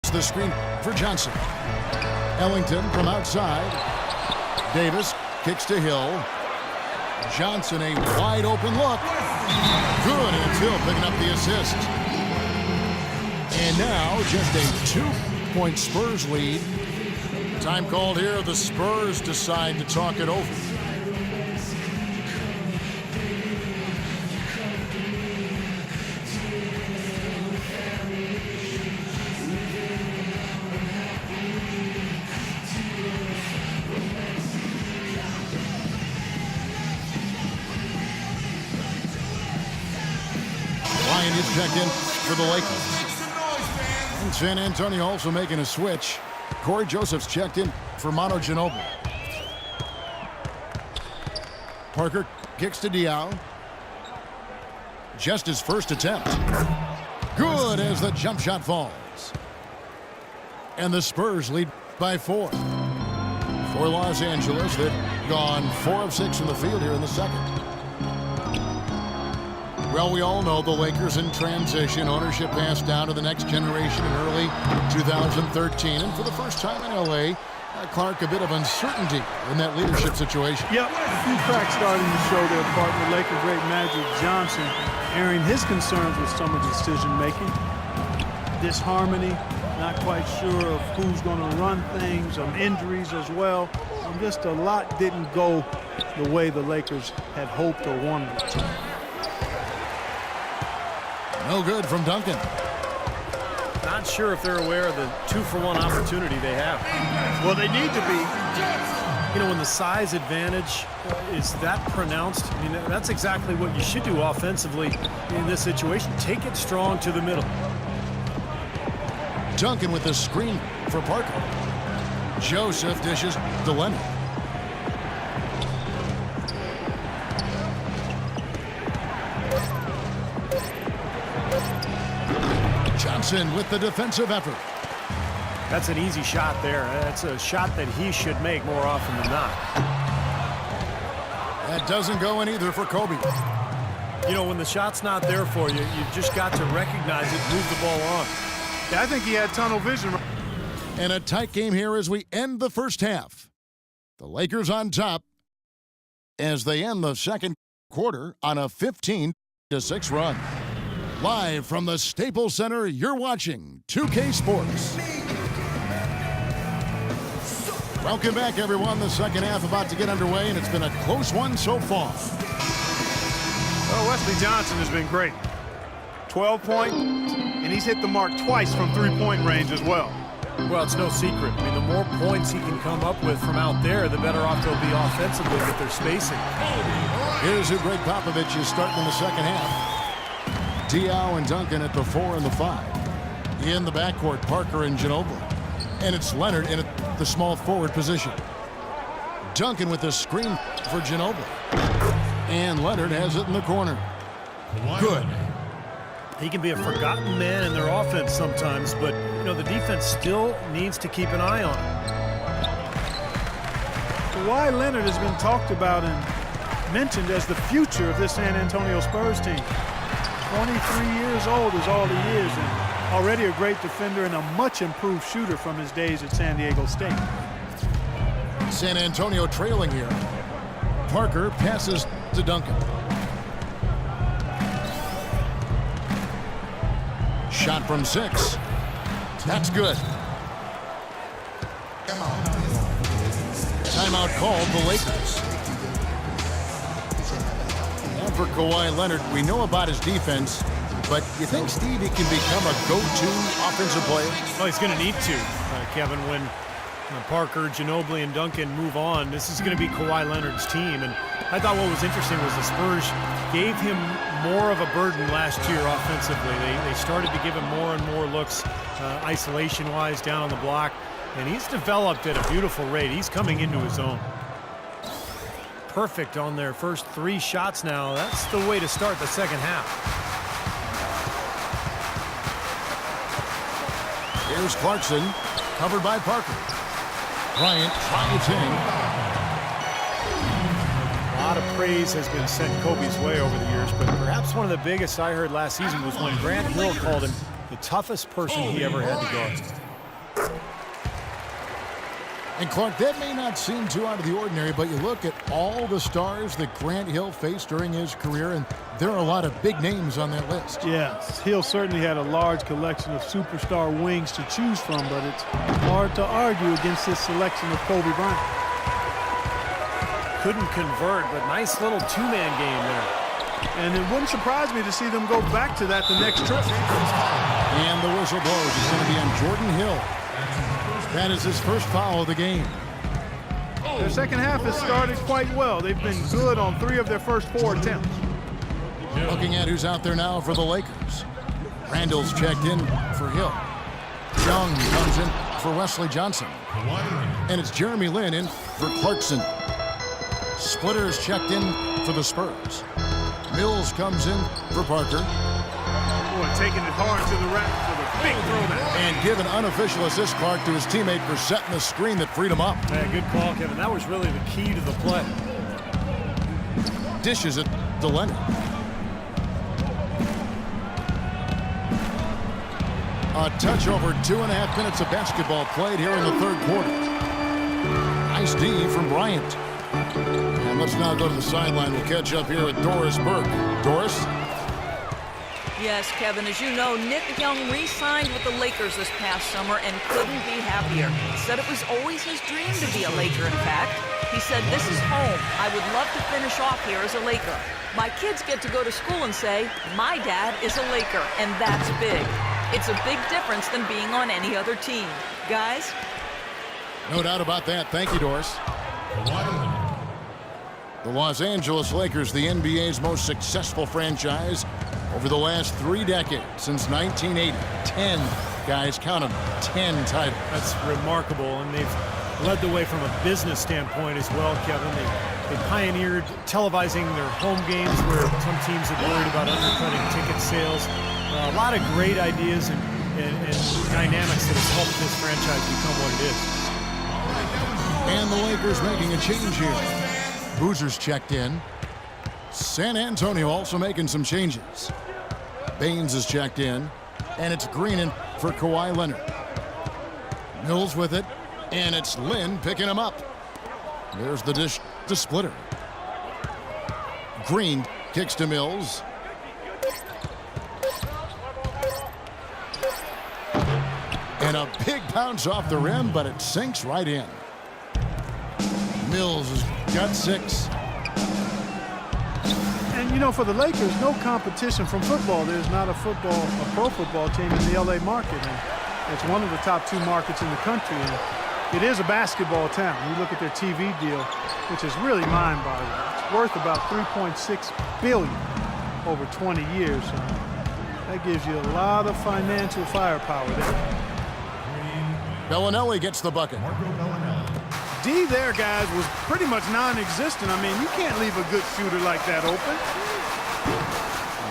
sets the screen for Johnson. Ellington from outside. Davis kicks to Hill. Johnson, a wide open look. Good, and it's Hill picking up the assist. And now just a 2-point Spurs lead. Time called here. The Spurs decide to talk it over. Ryan is checked in for the Lakers. And San Antonio also making a switch. Corey Joseph's checked in for Manu Ginobili. Parker kicks to Diaw. Just his first attempt. Good as the jump shot falls. And the Spurs lead by 4. For Los Angeles, they've gone 4 of 6 from the field here in the second. Well, we all know the Lakers in transition. Ownership passed down to the next generation in early 2013. And for the first time in L.A., Clark, a bit of uncertainty in that leadership situation. Yep, a few cracks starting to show their partner, Laker great Magic Johnson, airing his concerns with some of the decision-making. Disharmony, not quite sure of who's going to run things, injuries as well. And just a lot didn't go the way the Lakers had hoped or wanted it to. No good from Duncan. Not sure if they're aware of the 2-for-1 opportunity they have. Well, they need to be. You know, when the size advantage is that pronounced, I mean, that's exactly what you should do offensively in this situation. Take it strong to the middle. Duncan with the screen for Parker. Joseph dishes to Leonard. Johnson with the defensive effort. That's an easy shot there. That's a shot that he should make more often than not. That doesn't go in either for Kobe. You know, when the shot's not there for you, you've just got to recognize it, move the ball on. Yeah, I think he had tunnel vision. And a tight game here as we end the first half. The Lakers on top as they end the second quarter on a 15-6 run. Live from the Staples Center, you're watching 2K Sports. Welcome back, everyone. The second half about to get underway, and it's been a close one so far. Well, Wesley Johnson has been great. 12-point, and he's hit the mark twice from three-point range as well. Well, it's no secret. I mean, the more points he can come up with from out there, the better off they'll be offensively with their spacing. Here's who Greg Popovich is starting in the second half. Diaw and Duncan at the 4 and the 5. In the backcourt, Parker and Ginobili. And it's Leonard in the small forward position. Duncan with the screen for Ginobili. And Leonard has it in the corner. Good. He can be a forgotten man in their offense sometimes, but, you know, the defense still needs to keep an eye on him. Kawhi Leonard has been talked about and mentioned as the future of this San Antonio Spurs team. 23 years old is all he is, and already a great defender and a much improved shooter from his days at San Diego State. San Antonio trailing here. Parker passes to Duncan. Shot from 6. That's good. Timeout called the Lakers. And for Kawhi Leonard, we know about his defense, but you think, Steve, he can become a go-to offensive player? Well, he's going to need to, Kevin, when Parker, Ginobili, and Duncan move on. This is going to be Kawhi Leonard's team, and I thought what was interesting was the Spurs gave him more of a burden last year offensively. They started to give him more and more looks isolation-wise down on the block, and he's developed at a beautiful rate. He's coming into his own. Perfect on their first 3 shots now. That's the way to start the second half. Here's Clarkson, covered by Parker. Bryant trying to ting. A lot of praise has been sent Kobe's way over the years, but perhaps one of the biggest I heard last season was when Grant Hill called him the toughest person he ever had to guard. And Clark, that may not seem too out of the ordinary, but you look at all the stars that Grant Hill faced during his career, and there are a lot of big names on that list. Yes, Hill certainly had a large collection of superstar wings to choose from, but it's hard to argue against this selection of Kobe Bryant. Couldn't convert, but nice little two-man game there. And it wouldn't surprise me to see them go back to that the next trip. And the whistle blows. It's going to be on Jordan Hill. That is his first foul of the game. Their second half has started quite well. They've been good on 3 of their first 4 attempts. Looking at who's out there now for the Lakers. Randall's checked in for Hill. Young comes in for Wesley Johnson. And it's Jeremy Lin in for Clarkson. Splitters checked in for the Spurs. Mills comes in for Parker. Boy, taking it hard to the rack for the big throwback. And give an unofficial assist, Clark, to his teammate for setting the screen that freed him up. Yeah, good call, Kevin. That was really the key to the play. Dishes it to Leonard. A touch over 2.5 minutes of basketball played here in the third quarter. Nice D from Bryant. And let's now go to the sideline. We'll catch up here with Doris Burke. Doris? Yes, Kevin, as you know, Nick Young re-signed with the Lakers this past summer and couldn't be happier. He said it was always his dream to be a Laker, in fact. He said, "This is home. I would love to finish off here as a Laker. My kids get to go to school and say, my dad is a Laker, and that's big. It's a big difference than being on any other team." Guys? No doubt about that. Thank you, Doris. The Los Angeles Lakers, the NBA's most successful franchise over the last 3 decades, since 1980. 10, guys, count them, 10 titles. That's remarkable, and they've led the way from a business standpoint as well, Kevin. They pioneered televising their home games where some teams had worried about undercutting ticket sales. A lot of great ideas and dynamics that have helped this franchise become what it is. And the Lakers making a change here. Boozer's checked in. San Antonio also making some changes. Baines is checked in. And it's Green in for Kawhi Leonard. Mills with it. And it's Lin picking him up. There's the dish to Splitter. Green kicks to Mills. And a big bounce off the rim, but it sinks right in. Mills has got 6. And, you know, for the Lakers, no competition from football. There's not a pro football team in the L.A. market. And it's one of the top 2 markets in the country. And it is a basketball town. You look at their TV deal, which is really mind-boggling. It's worth about $3.6 billion over 20 years. So that gives you a lot of financial firepower there. Bellinelli gets the bucket. D there, guys, was pretty much non-existent. I mean, you can't leave a good shooter like that open.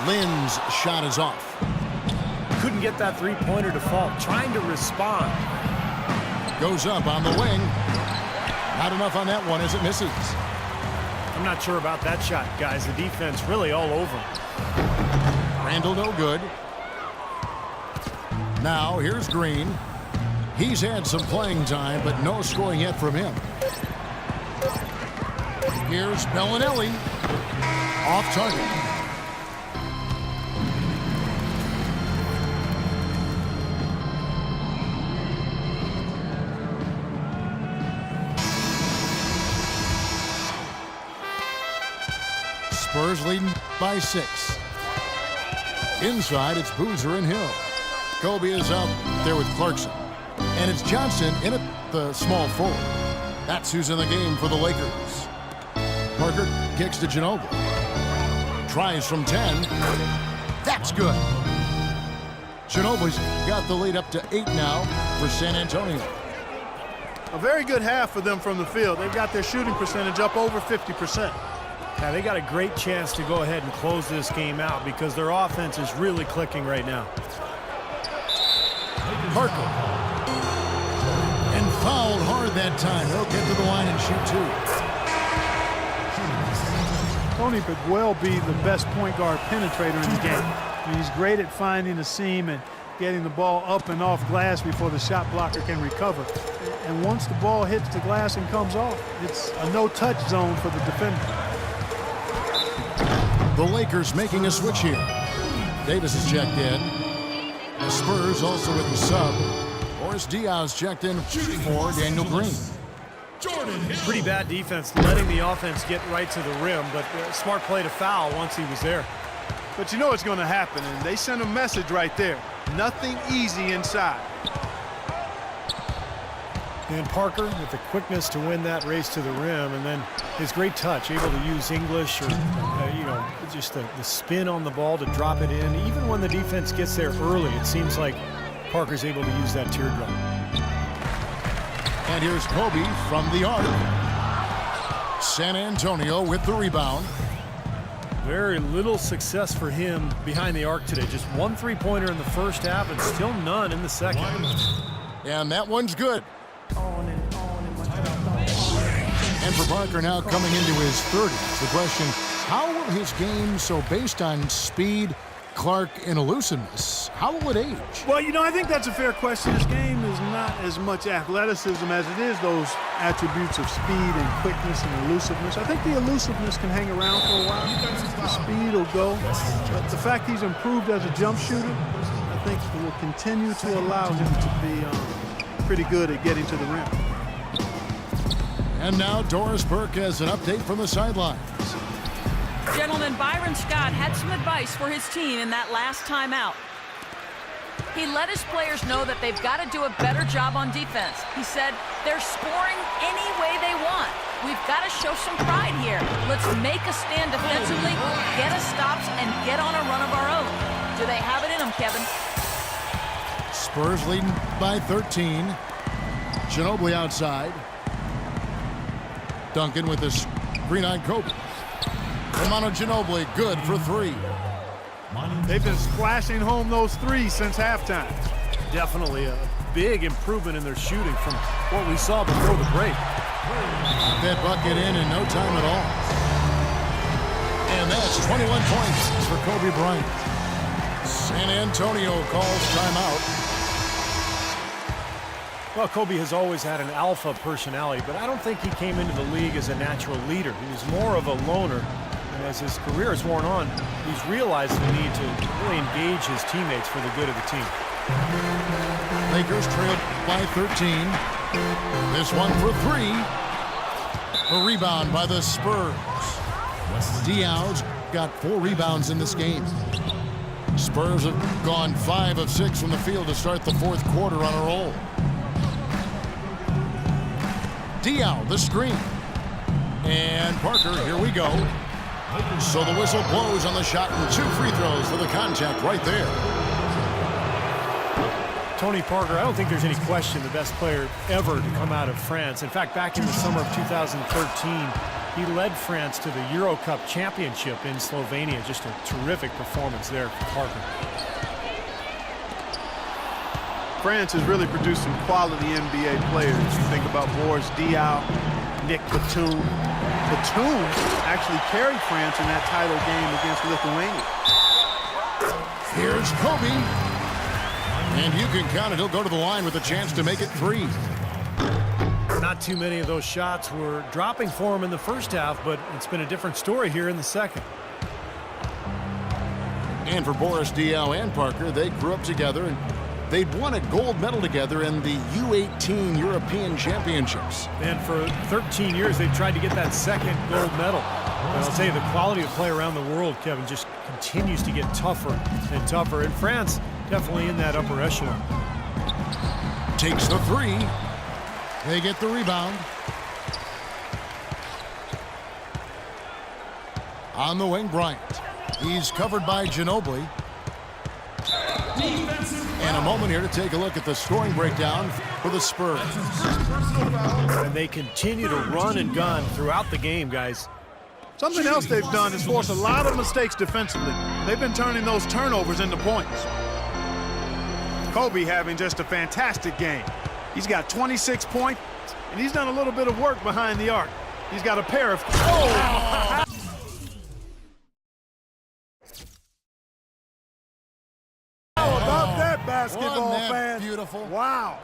Lin's shot is off. Couldn't get that three-pointer to fall. Trying to respond. Goes up on the wing. Not enough on that one as it misses. I'm not sure about that shot, guys. The defense really all over. Randall no good. Now here's Green. He's had some playing time, but no scoring yet from him. Here's Bellinelli. Off target. Spurs leading by 6. Inside, it's Boozer and Hill. Kobe is out there with Clarkson. And it's Johnson in at the small forward. That's who's in the game for the Lakers. Parker kicks to Ginobili. Tries from 10. That's good. Ginobili's got the lead up to 8 now for San Antonio. A very good half for them from the field. They've got their shooting percentage up over 50%. Yeah, they got a great chance to go ahead and close this game out because their offense is really clicking right now. Parker. And fouled hard that time. He'll get to the line and shoot 2. Tony could well be the best point guard penetrator in the game. I mean, he's great at finding a seam and getting the ball up and off glass before the shot blocker can recover. And once the ball hits the glass and comes off, it's a no-touch zone for the defender. The Lakers making a switch here. Davis is checked in. The Spurs also with the sub. Boris Diaw's checked in for Daniel Green. Pretty bad defense, letting the offense get right to the rim, but smart play to foul once he was there. But you know what's going to happen, and they sent a message right there. Nothing easy inside. And Parker with the quickness to win that race to the rim, and then his great touch, able to use English or, just the spin on the ball to drop it in. Even when the defense gets there early, it seems like Parker's able to use that teardrop. And here's Kobe from the arc. San Antonio with the rebound. Very little success for him behind the arc today. Just one three-pointer in the first half and still none in the second. And that one's good. And for Parker now coming into his 30s, the question, how will his game, so based on speed, Clark, and elusiveness, how will it age? Well, I think that's a fair question. His game is not as much athleticism as it is those attributes of speed and quickness and elusiveness. I think the elusiveness can hang around for a while. The speed will go. But the fact he's improved as a jump shooter, I think will continue to allow him to be pretty good at getting to the rim. And now Doris Burke has an update from the sidelines. Gentlemen, Byron Scott had some advice for his team in that last timeout. He let his players know that they've got to do a better job on defense. He said, they're scoring any way they want. We've got to show some pride here. Let's make a stand defensively, get us stops, and get on a run of our own. Do they have it in them, Kevin? Spurs leading by 13. Ginobili outside. Duncan with this screen on Kobe. Romano Ginobili good for three. They've been splashing home those threes since halftime. Definitely a big improvement in their shooting from what we saw before the break. That bucket in no time at all. And that's 21 points for Kobe Bryant. San Antonio calls timeout. Well, Kobe has always had an alpha personality, but I don't think he came into the league as a natural leader. He was more of a loner. And as his career has worn on, he's realized the need to really engage his teammates for the good of the team. Lakers trailed by 13. This one for three. A rebound by the Spurs. Diaw's got 4 rebounds in this game. Spurs have gone 5 of 6 from the field to start the fourth quarter on a roll. Diaw, the screen. And Parker, here we go. So the whistle blows on the shot and 2 free throws for the contact right there. Tony Parker, I don't think there's any question the best player ever to come out of France. In fact, back in the summer of 2013, he led France to the Euro Cup championship in Slovenia. Just a terrific performance there for Parker. France has really produced some quality NBA players. You think about Boris Diaw, Nick Batum. Batum actually carried France in that title game against Lithuania. Here's Kobe. And you can count it. He'll go to the line with a chance to make it 3. Not too many of those shots were dropping for him in the first half, but it's been a different story here in the second. And for Boris Diaw and Parker, they grew up together and they'd won a gold medal together in the U18 European Championships. And for 13 years, they've tried to get that second gold medal. And I'll tell you, the quality of play around the world, Kevin, just continues to get tougher and tougher. And France, definitely in that upper echelon. Takes the 3. They get the rebound. On the wing, Bryant. He's covered by Ginobili. And a moment here to take a look at the scoring breakdown for the Spurs. And they continue to run and gun throughout the game, guys. Something else they've done is force a lot of mistakes defensively. They've been turning those turnovers into points. Kobe having just a fantastic game. He's got 26 points, and he's done a little bit of work behind the arc. He's got a pair of... Oh! How about that basket? Wow.